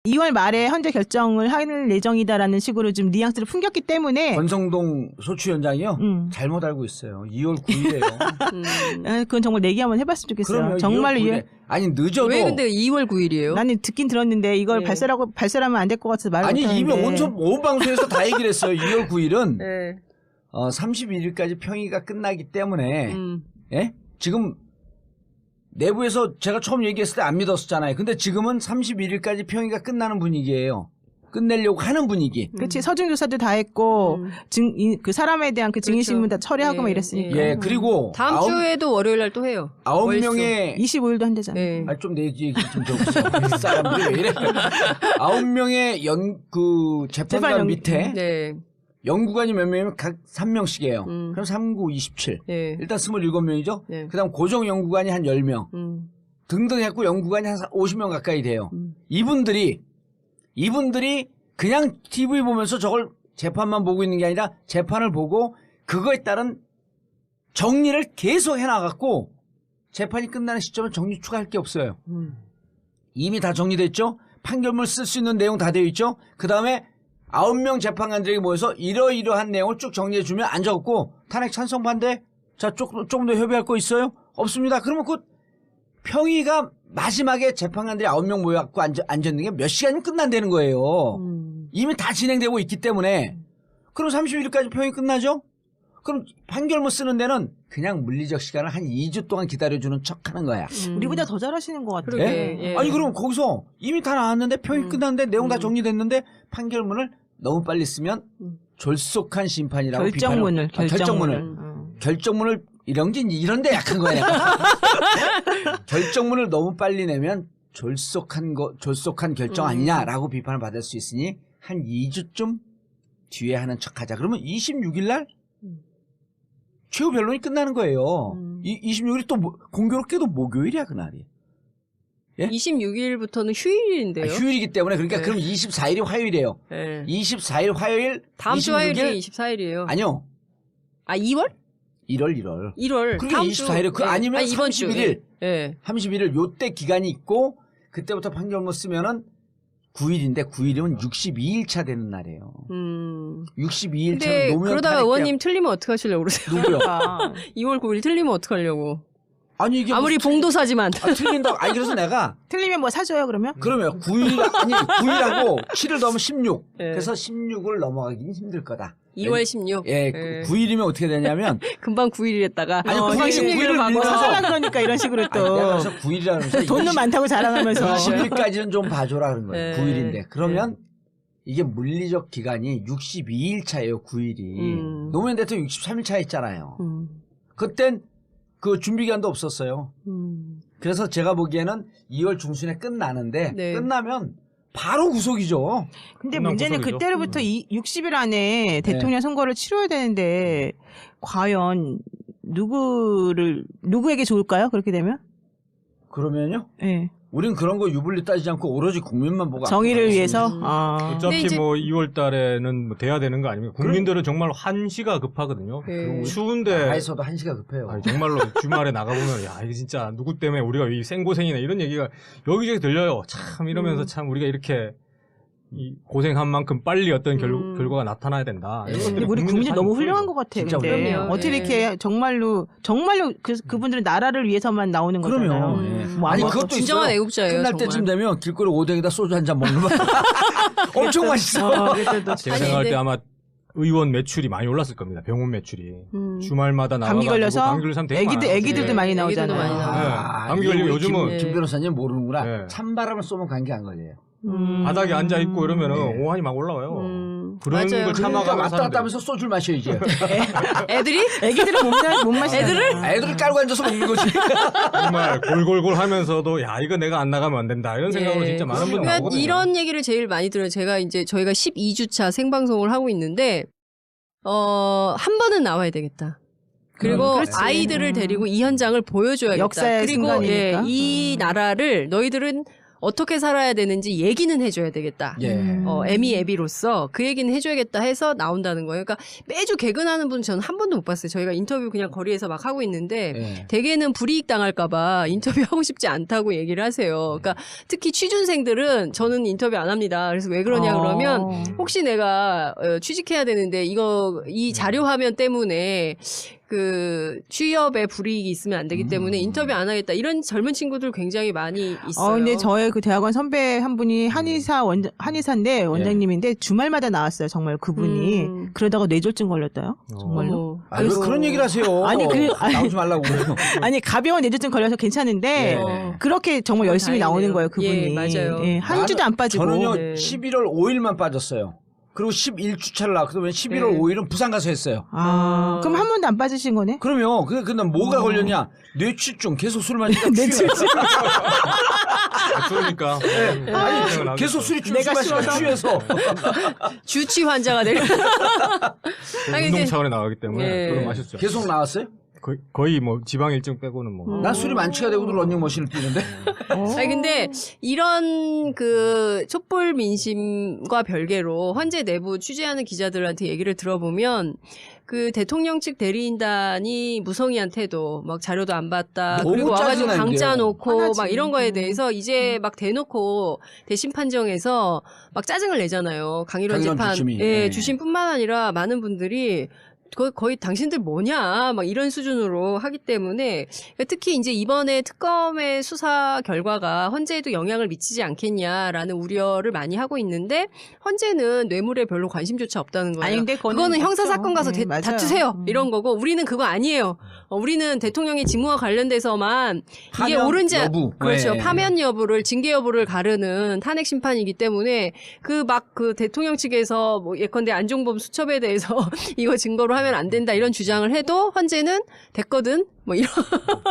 2월 말에 헌재 결정을 할 예정이다라는 식으로 좀 뉘앙스를 풍겼기 때문에 권성동 소추위원장이요? 잘못 알고 있어요. 2월 9일에요. 그건 정말 내기 한번 해봤으면 좋겠어요. 그러면 정말로 2월 9일에. 아니 늦어도 왜 근데 2월 9일이에요? 나는 듣긴 들었는데 이걸 네. 발설하면 안 될 것 같아서 말을 아니 못하는데. 이미 온 방송에서 다 얘기를 했어요. 2월 9일은 네. 31일까지 평의가 끝나기 때문에 예? 지금 내부에서 제가 처음 얘기했을 때 안 믿었었잖아요. 근데 지금은 31일까지 평의가 끝나는 분위기예요. 끝내려고 하는 분위기. 그렇지. 서중조사도 다 했고 그 사람에 대한 그 증인신문 다 처리하고 예, 막 이랬으니까. 예, 그리고 다음 주에도 월요일 날 또 해요. 9명의 25일도 한대잖아. 네. 좀 내 얘기 좀 들어보세요. 사람들이 왜 이래? 9명의 그 재판관 밑에 네. 연구관이 몇 명이면 각 3명씩이에요. 그럼 3, 9, 27. 네. 일단 27명이죠. 네. 그다음 고정 연구관이 한 10명. 등등 했고 연구관이 한 50명 가까이 돼요. 이분들이 그냥 TV 보면서 저걸 재판만 보고 있는 게 아니라 재판을 보고 그거에 따른 정리를 계속 해나갔고 재판이 끝나는 시점에 정리 추가할 게 없어요. 이미 다 정리됐죠. 판결문 쓸 수 있는 내용 다 되어 있죠. 그 다음에 9명 재판관들에게 모여서 이러이러한 내용을 쭉 정리해주면 안 적었고 탄핵 찬성 반대 자 조금 더 협의할 거 있어요? 없습니다. 그러면 그 평의가 마지막에 재판관들이 9명 모여갖고 앉았는 게 몇 시간이면 끝난다는 거예요. 이미 다 진행되고 있기 때문에 그럼 31일까지 평의 끝나죠? 그럼 판결문 쓰는 데는 그냥 물리적 시간을 한 2주 동안 기다려주는 척하는 거야. 우리보다 더 잘하시는 것 같아. 예? 예. 아니 그럼 거기서 이미 다 나왔는데 평이 끝났는데 내용 다 정리됐는데 판결문을 너무 빨리 쓰면 졸속한 심판이라고 결정문을 이런 데 약한 거야. 결정문을 너무 빨리 내면 졸속한 결정 아니냐라고 비판을 받을 수 있으니 한 2주쯤 뒤에 하는 척하자. 그러면 26일 날 최후 변론이 끝나는 거예요. 26일이 또 공교롭게도 목요일이야 그날이. 예? 26일부터는 휴일인데요. 휴일이기 때문에 그러니까 네. 그럼 24일이 화요일이에요. 네. 24일 화요일 다음 주 화요일이 24일이에요. 아니요. 아 2월? 1월. 1월. 그러니까 다음 24일에 그 아니면 이번 주. 31일. 예. 31일 요때 기간이 있고 그때부터 판결문 쓰면은 9일인데 9일이면 62일 차 되는 날이에요. 62일 차는 근데 노무현 그러다가 탄핵 의원님 틀리면 어떡하시려고 그러세요? 누구요? 2월 9일 틀리면 어떡하려고? 아니 이게 아무리 무슨 봉도사지만. 틀린다고. 아니 그래서 내가 틀리면 뭐 사줘요 그러면? 그러면 9일하고 7을 더하면 16. 예. 그래서 16을 넘어가기는 힘들 거다. 2월 16. 예, 예. 9일이면 어떻게 되냐면 금방 9일이랬다가 아니, 9일을 막 밀면서- 사달라 그러니까 이런 식으로 아니, 내가 또 그래서 9일이라면서 돈도 많다고 자랑하면서 20일까지는 좀 봐줘라 그런 거예요. 네. 9일인데 그러면 이게 물리적 기간이 62일 차예요. 9일이. 노무현 대통령 63일 차 있잖아요. 그땐 그 준비 기간도 없었어요. 그래서 제가 보기에는 2월 중순에 끝나는데 네. 끝나면 바로 구속이죠. 근데 끝난 문제는 구속이죠. 그때로부터 60일 안에 대통령 선거를 치러야 되는데 과연 누구에게 좋을까요? 그렇게 되면? 그러면요. 예. 우린 그런 거 유불리 따지지 않고 오로지 국민만 보고 정의를 앞으로 위해서? 가겠습니다. 아. 어차피 근데 이제- 뭐 2월 달에는 뭐 돼야 되는 거 아닙니까? 국민들은 정말 한시가 급하거든요. 네. 추운데 나라에서도 한시가 급해요. 아니, 정말로 주말에 나가보면 야 이게 진짜 누구 때문에 우리가 이 생고생이나 이런 얘기가 여기저기 들려요. 참 이러면서 참 우리가 이렇게 이 고생한 만큼 빨리 어떤 결과가 나타나야 된다. 이런 근데 것들이 우리 국민이 잘 너무 못 훌륭한 보여요. 것 같아요. 진짜 근데 그럼요. 어떻게 예. 이렇게 정말로 그분들은 나라를 위해서만 나오는 그럼요. 거잖아요. 예. 뭐 아니 아무것도 그것도 진정한 있어요. 애국자예요. 끝날 정말. 때쯤 되면 길거리 오뎅에다 소주 한 잔 먹는 거 엄청 맛있어. 그래도 제가 아니, 생각할 때 근데- 아마 의원 매출이 많이 올랐을 겁니다. 병원 매출이 주말마다 감기 나와가지고 걸려서 감기 걸린 사람 되게 많아요. 애기들도 예. 많이 애기들도 나오잖아요. 많이 나와요. 네. 감기 걸리면 이게 요즘은 김 변호사님 모르는구나. 네. 찬바람을 쏘면 감기 안 걸려요. 바닥에 앉아 있고 이러면은 네. 오한이 막 올라와요. 그런 맞아요. 걸 그러니까 참아가는 왔다 갔다 사람들. 하면서 소주를 마셔야지. 애들이? 애기들은 못 마시잖아요. 애들을 깔고 앉아서 먹는 거지. 정말 골골골 하면서 야 이거 내가 안 나가면 안 된다 이런 생각으로 예. 진짜 많은 분들 그러니까 나오거든요. 이런 얘기를 제일 많이 들어요. 저희가 12주차 생방송을 하고 있는데 한 번은 나와야 되겠다. 그리고 그렇지. 아이들을 데리고 이 현장을 보여줘야겠다. 역사의 그리고 순간이니까. 이 나라를 너희들은 어떻게 살아야 되는지 얘기는 해줘야 되겠다. 예. 에미 애비로서 그 얘기는 해줘야겠다 해서 나온다는 거예요. 그러니까 매주 개근하는 분 저는 한 번도 못 봤어요. 저희가 인터뷰 그냥 거리에서 막 하고 있는데 예. 대개는 불이익 당할까봐 인터뷰하고 싶지 않다고 얘기를 하세요. 그러니까 특히 취준생들은 저는 인터뷰 안 합니다. 그래서 왜 그러냐 그러면 혹시 내가 취직해야 되는데 이 자료 화면 때문에 그 취업에 불이익이 있으면 안 되기 때문에 인터뷰 안 하겠다. 이런 젊은 친구들 굉장히 많이 있어요. 근데 저의 그 대학원 선배 한 분이 한의사인데 원장님인데 주말마다 나왔어요. 정말 그분이. 그러다가 뇌졸중 걸렸다요. 정말로. 왜 그런 얘기를 하세요? 아니, 나오지 말라고 그래요. 아니 가벼운 뇌졸중 걸려서 괜찮은데 예. 그렇게 정말 열심히 다행이네요. 나오는 거예요. 그분이. 예, 맞아요. 예, 한 주도 안 빠지고. 저는요 네. 11월 5일만 빠졌어요. 그리고 11주차를 나왔거든요. 11월 네. 5일은 부산 가서 했어요. 그럼 한 번도 안 빠지신 거네? 그러면 근데 뭐가 걸렸냐? 뇌출중 계속 술을 마시니까 뇌출중. 그러니까. 아니 계속 술이 마시니까 취해서 주취 환자가 되는. 아니, 운동 근데- 차원에 나가기 때문에 예. 그걸 마셨죠. 계속 나왔어요? 거의 뭐 지방 일정 빼고는 뭐. 난 술이 만취가 되고도 런닝머신을 뛰는데. 아니 근데 이런 그 촛불 민심과 별개로 헌재 내부 취재하는 기자들한테 얘기를 들어보면 그 대통령 측 대리인단이 무성의한 태도, 막 자료도 안 봤다, 너무 그리고 와가지고 짜증나는데요. 강짜 놓고 화나지. 막 이런 거에 대해서 이제 막 대놓고 대신 판정에서 막 짜증을 내잖아요. 강일원 강일원 재판 주심이. 예, 예. 주심뿐만 아니라 많은 분들이 거의 당신들 뭐냐 막 이런 수준으로 하기 때문에 특히 이제 이번에 특검의 수사 결과가 헌재에도 영향을 미치지 않겠냐라는 우려를 많이 하고 있는데 헌재는 뇌물에 별로 관심조차 없다는 거예요. 아니, 근데 그거는 형사 없죠. 사건 가서 네, 맞아요. 다투세요 이런 거고 우리는 그거 아니에요. 우리는 대통령의 직무와 관련돼서만 이게 파면 옳은지 여부. 그렇죠. 네. 파면 여부를 징계 여부를 가르는 탄핵 심판이기 때문에 그 대통령 측에서 뭐 예컨대 안종범 수첩에 대해서 이거 증거로 하면 안 된다 이런 주장을 해도 헌재는 됐거든 뭐 이런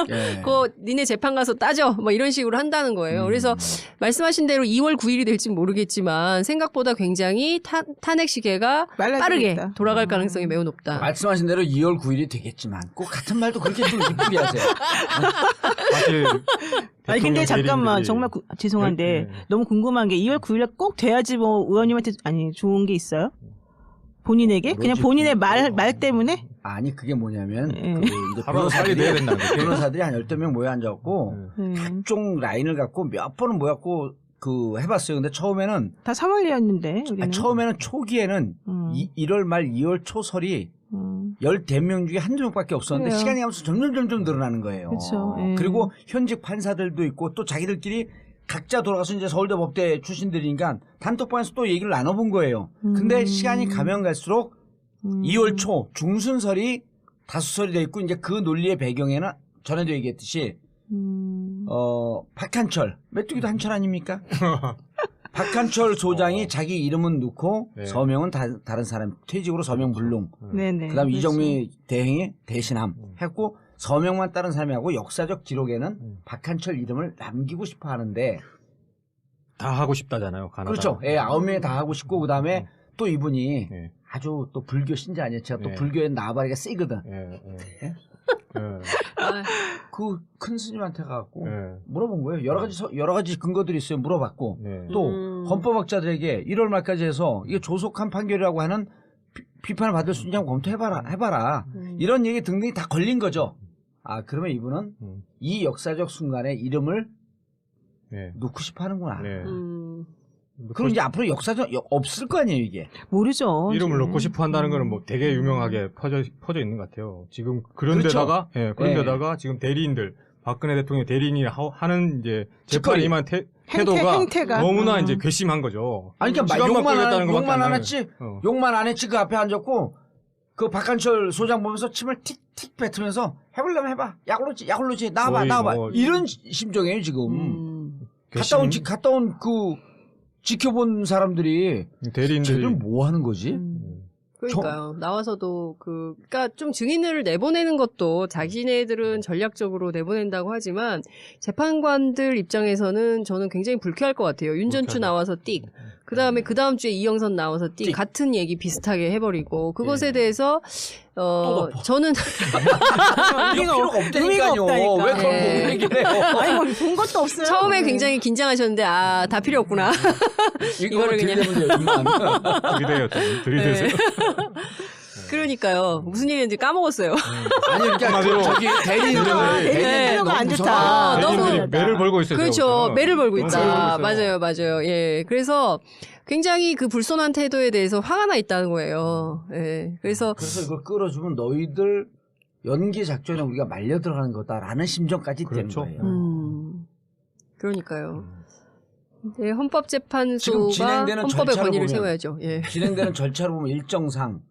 예. 그거 니네 재판 가서 따져 뭐 이런 식으로 한다는 거예요. 그래서 말씀하신 대로 2월 9일이 될지 모르겠지만 생각보다 굉장히 탄핵 시계가 빠르게 빨라지겠다. 돌아갈 가능성이 매우 높다. 말씀하신 대로 2월 9일이 되겠지만 꼭 같은 말도 그렇게 좀 이쁘게 하세요. 사실 아니 근데 대통령 잠깐만 대리인들이 정말 죄송한데 네. 너무 궁금한 게 2월 9일에 꼭 돼야지 뭐 의원님한테 아니 좋은 게 있어요? 본인에게? 그냥 뭐지? 본인의 말 때문에? 아니 그게 뭐냐면 예. 그 이제 하루 빨리 내야 된다는 거죠. 변호사들이 한 10명 모여 앉아갖고 각종 라인을 갖고 몇 번은 모였고 해봤어요. 근데 처음에는 다 3월이었는데 우리는. 처음에는 초기에는 1월 말 2월 초설이 14명 중에 한두 명밖에 없었는데 그래요. 시간이 가면서 점점 늘어나는 거예요. 그렇죠. 예. 그리고 현직 판사들도 있고 또 자기들끼리 각자 돌아가서 이제 서울대 법대 출신들이니까 단톡방에서 또 얘기를 나눠본 거예요. 근데 시간이 가면 갈수록 2월 초 중순설이 다수설이 돼 있고 이제 그 논리의 배경에는 전에도 얘기했듯이 박한철 메뚜기도 한철 아닙니까? 박한철 소장이 자기 이름은 넣고 네. 서명은 다른 사람 퇴직으로 서명 불능. 네네. 그다음 그렇죠. 이정미 대행이 대신함 했고 서명만 다른 사람이 하고 역사적 기록에는 박한철 이름을 남기고 싶어 하는데 다 하고 싶다잖아요. 가나다. 그렇죠. 예, 9명이 다 하고 싶고 그다음에 또 이분이 예. 아주 또 불교 신자 아니에요. 제가 또 예. 불교에 나발이가 세거든. 예. 예? 아, 그 큰 스님한테 가갖고 예. 물어본 거예요. 여러 가지 근거들이 있어요. 물어봤고 예. 또 헌법학자들에게 1월 말까지 해서 이게 조속한 판결이라고 하는 비판을 받을 수 있냐고 해봐라. 이런 얘기 등등이 다 걸린 거죠. 아 그러면 이분은 이 역사적 순간에 이름을 예. 놓고 싶어 하는구나. 네. 그럼 이제 앞으로 역사적 없을 거 아니에요 이게. 모르죠. 이름을 지금. 넣고 싶어 한다는 거는 뭐 되게 유명하게 퍼져 있는 것 같아요. 지금 그런 그렇죠. 데다가, 예, 그런 예. 데다가 지금 대리인들, 박근혜 대통령 대리인이 하는 이제 재판에 임한 태도가 행태가. 너무나 이제 궤심한 거죠. 아니 그러니까 시간만 욕만 끌겠다는 것밖에 안 나는- 했지. 어. 욕만 안 했지 그 앞에 앉았고 그 박한철 소장 보면서 침을 틱틱 뱉으면서 해보려면 해봐. 약올로지 나와봐 거의 나와봐. 뭐- 이런 심정이에요 지금. 괘씸- 갔다 온 그 지켜본 사람들이 대리인들이 쟤들 뭐 하는 거지? 그러니까요. 나와서도 그러니까 좀 증인을 내보내는 것도 자기네들은 전략적으로 내보낸다고 하지만 재판관들 입장에서는 저는 굉장히 불쾌할 것 같아요. 윤전추 불쾌하죠. 나와서 띡. 그다음에 그 다음 주에 이영선 나와서 같은 얘기 비슷하게 해버리고 그것에 대해서 저는 의미가 없다니까요. 없다니까. 왜 그걸 보고 얘기를 해요? 아니 뭐 본 것도 없어요. 처음에 굉장히 긴장하셨는데 다 필요 없구나. 이거를 그냥 들이대요. 들이대세요. 그러니까요. 무슨 얘기인지 까먹었어요. 아니 그러니까 저기 태도가 안 좋다. 너무 매를 벌고 있어요. 그렇죠. 매를 벌고 있다. 있어요. 맞아요. 예. 그래서 굉장히 그 불손한 태도에 대해서 화가 나 있다는 거예요. 예. 그래서 이걸 끌어주면 너희들 연기 작전에 우리가 말려 들어가는 거다라는 심정까지 그렇죠. 되는 거예요. 그러니까요. 네, 지금 헌법재판소가 진행되는 헌법의 절차로 권위를 보면- 세워야죠. 예. 진행되는 절차로 보면 일정상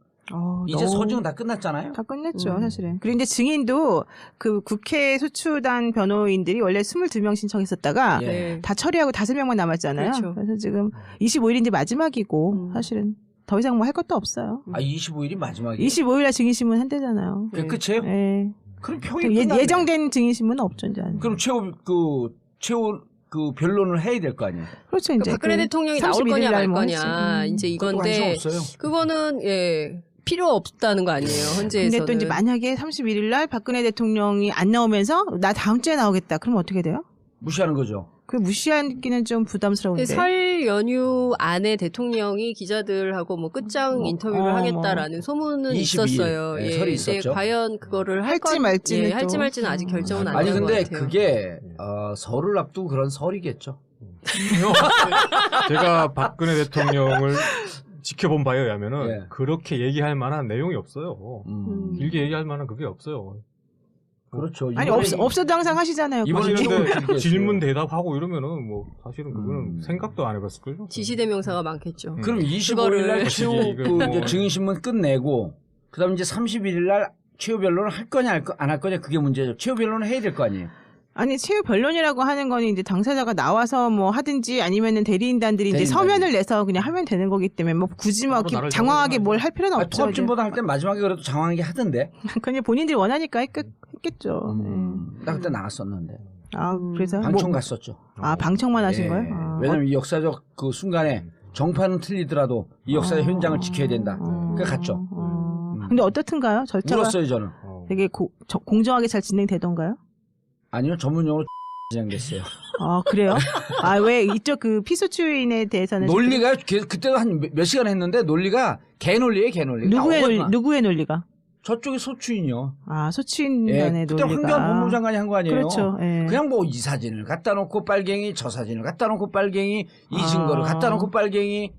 이제 소증은 다 끝났잖아요. 다 끝냈죠, 사실은. 그리고 이제 증인도 그 국회 소추단 변호인들이 원래 22명 신청했었다가 예. 다 처리하고 5명만 남았잖아요. 그렇죠. 그래서 지금 25일이 이제 마지막이고 사실은 더 이상 뭐 할 것도 없어요. 25일이 마지막이에요. 25일날 증인신문 한대잖아요. 그게 끝이에요? 예. 그럼 평이 끝나네. 예정된 증인신문은 없죠, 이제. 그럼 최후 변론을 해야 될 거 아니에요? 그렇죠, 이제. 박근혜 대통령이 나올 31일 거냐 말 날 뭐 거냐 했지. 이제 그것도 이건데 관심 없어요. 그거는 필요 없다는 거 아니에요. 헌재에서는. 근데 또 이제 만약에 31일 날 박근혜 대통령이 안 나오면서 나 다음 주에 나오겠다. 그럼 어떻게 돼요? 무시하는 거죠. 그 무시하기는 좀 부담스러운데. 설 연휴 안에 대통령이 기자들하고 뭐 끝장 인터뷰를 하겠다라는 소문은 22일. 있었어요. 네, 설이 근데 있었죠. 과연 그거를 할지 말지는 할지 또. 말지는 아직 결정은 안 아니 된 것 근데 같아요. 그게 설을 앞두고 그런 설이겠죠. 제가 박근혜 대통령을 지켜본 바에 의하면은 예. 그렇게 얘기할 만한 내용이 없어요. 길게 얘기할 만한 그게 없어요. 그렇죠. 아니 없어도 항상 하시잖아요. 이번에 그거는. 좀 하시는데 길게 질문 했어요. 대답하고 이러면은 뭐 사실은 그거는 생각도 안 해봤을 걸요. 지시대명사가 많겠죠. 그럼 25일 그거를- 날 최후 이거 그 뭐- 이제 증인신문 끝내고 그다음 이제 31일 날 최후 변론을 할 거냐 안 할 거냐 그게 문제죠. 최후 변론을 해야 될 거 아니에요. 아니 최후 변론이라고 하는 거는 이제 당사자가 나와서 뭐 하든지 아니면은 대리인단들이 이제 대리인단이. 서면을 내서 그냥 하면 되는 거기 때문에 뭐 굳이 막 나를 이렇게 장황하게 잡아내면 뭘 할 필요는 없죠. 이제. 통합진보당 할 때 마지막에 그래도 장황하게 하던데. 그냥 본인들이 원하니까 했겠죠. 나 그때 나갔었는데 아 그래서 방청 뭐, 갔었죠. 아 방청만 하신 예. 거예요? 아, 왜냐면 이 역사적 그 순간에 정파는 틀리더라도 이 역사의 현장을 지켜야 된다. 그래서 갔죠. 근데 어떻든가요? 절차가 울었어요 저는. 되게 공정하게 잘 진행되던가요? 아니요 전문용어로 진행됐어요. 아 그래요? 아 왜 이쪽 그 피소추인에 대해서는 논리가 그때도 한 몇 시간 했는데 논리가 개논리예요 개논리. 누구의 논리가? 저쪽이 소추인이요. 아 예, 소추인간의 그때 논리가. 황교안 법무부 장관이 한 거 아니에요. 그렇죠. 예. 그냥 뭐 이 사진을 갖다 놓고 빨갱이 저 사진을 갖다 놓고 빨갱이 이 증거를 갖다 놓고 빨갱이.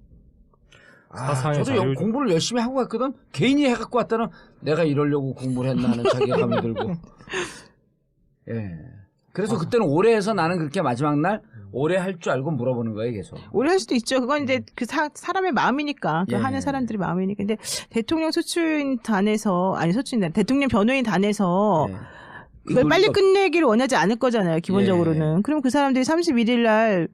사상의 저도 자유- 공부를 열심히 하고 갔거든. 개인이 해갖고 왔다는 내가 이러려고 공부를 했나 하는 자괴감이 들고. 예. 그래서 그때는 오래 해서 나는 그렇게 마지막 날 오래 할 줄 알고 물어보는 거예요 계속. 오래 할 수도 있죠. 그건 이제 그 사람의 마음이니까. 그 예. 하는 사람들의 마음이니까. 근데 대통령 소추인단에서, 아니 소추인단, 대통령 변호인단에서 예. 이걸 빨리 논리가- 끝내기를 원하지 않을 거잖아요. 기본적으로는. 그럼 그 사람들이 31일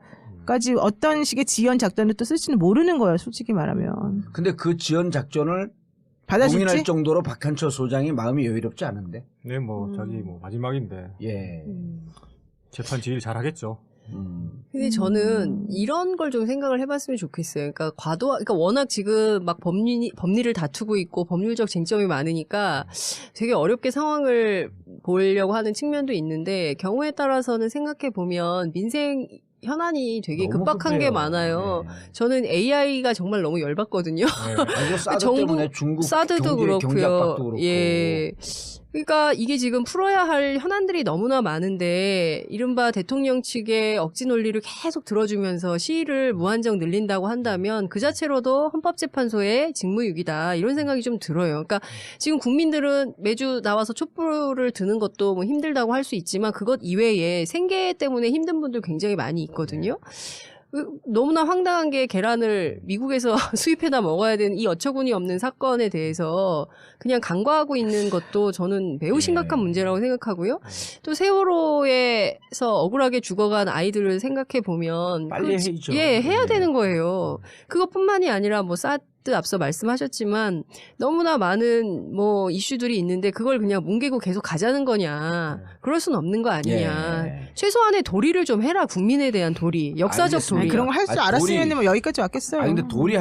날까지 어떤 식의 지연 작전을 또 쓸지는 모르는 거예요. 솔직히 말하면. 근데 그 지연 작전을 받아줄지? 동의할 정도로 박한철 소장이 마음이 여유롭지 않은데. 네, 뭐 자기 뭐 마지막인데 예. 재판 지휘를 잘 하겠죠. 근데 저는 이런 걸 좀 생각을 해봤으면 좋겠어요. 그러니까 그러니까 워낙 지금 막 법리를 다투고 있고 법률적 쟁점이 많으니까 되게 어렵게 상황을 보려고 하는 측면도 있는데 경우에 따라서는 생각해 보면 민생 현안이 되게 너무 급박한 급해요. 게 많아요. 네. 저는 AI가 정말 너무 열받거든요. 아이고 사드 정부 때문에 중국 사드도 경제 압박도 그렇고. 예. 그러니까 이게 지금 풀어야 할 현안들이 너무나 많은데 이른바 대통령 측의 억지 논리를 계속 들어주면서 시일을 무한정 늘린다고 한다면 그 자체로도 헌법재판소의 직무유기다 이런 생각이 좀 들어요. 그러니까 지금 국민들은 매주 나와서 촛불을 드는 것도 뭐 힘들다고 할 수 있지만 그것 이외에 생계 때문에 힘든 분들 굉장히 많이 있거든요. 너무나 황당한 게 계란을 미국에서 수입해다 먹어야 되는 이 어처구니 없는 사건에 대해서 그냥 간과하고 있는 것도 저는 매우 심각한 문제라고 생각하고요. 또 세월호에서 억울하게 죽어간 아이들을 생각해 보면 빨리 해야죠. 예, 해야 네. 되는 거예요. 그것뿐만이 아니라 뭐 언뜻 앞서 말씀하셨지만 너무나 많은 뭐 이슈들이 있는데 그걸 그냥 뭉개고 계속 가자는 거냐. 그럴 수는 없는 거 아니냐. 예. 최소한의 도리를 좀 해라. 국민에 대한 도리. 역사적 알겠습니다. 도리. 아니, 그런 거 할 줄 아니, 알았으면 도리- 뭐 여기까지 왔겠어요. 아니 근데 도리